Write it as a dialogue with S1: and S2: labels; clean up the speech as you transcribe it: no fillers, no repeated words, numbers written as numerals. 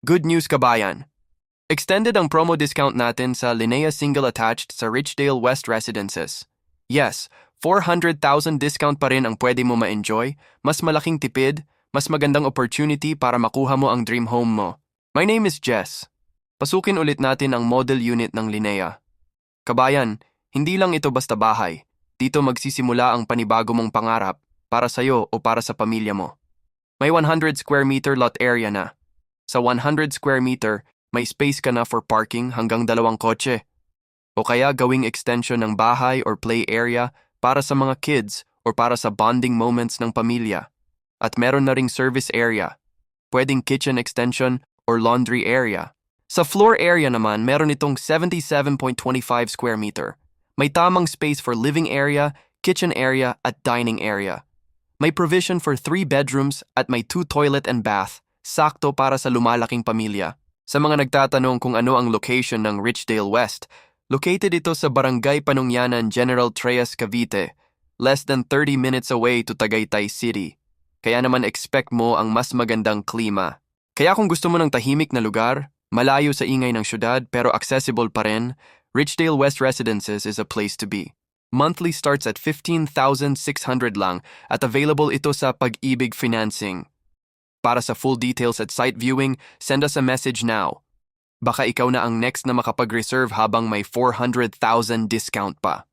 S1: Good news kabayan! Extended ang promo discount natin sa Linea Single Attached sa Richdale West Residences. Yes, 400,000 discount pa rin ang pwede mo ma-enjoy, mas malaking tipid, mas magandang opportunity para makuha mo ang dream home mo. My name is Jess. Pasukin ulit natin ang model unit ng Linea. Kabayan, hindi lang ito basta bahay. Dito magsisimula ang panibago mong pangarap para sa'yo o para sa pamilya mo. May 100 square meter lot area na. Sa 100 square meter, may space ka na for parking hanggang 2 kotse. O kaya gawing extension ng bahay or play area para sa mga kids or para sa bonding moments ng pamilya. At meron na ring service area. Pwedeng kitchen extension or laundry area. Sa floor area naman, meron itong 77.25 square meter. May tamang space for living area, kitchen area at dining area. May provision for 3 bedrooms at may 2 toilet and bath. Sakto para sa lumalaking pamilya. Sa mga nagtatanong kung ano ang location ng Richdale West, located ito sa Barangay Panungyanan, General Trias, Cavite, less than 30 minutes away to Tagaytay City. Kaya naman expect mo ang mas magandang klima. Kaya kung gusto mo ng tahimik na lugar, malayo sa ingay ng syudad pero accessible pa rin, Richdale West Residences is a place to be. Monthly starts at 15,600 lang at available ito sa Pag-ibig Financing. Para sa full details at site viewing, send us a message now. Baka ikaw na ang next na makapag-reserve habang may 400,000 discount pa.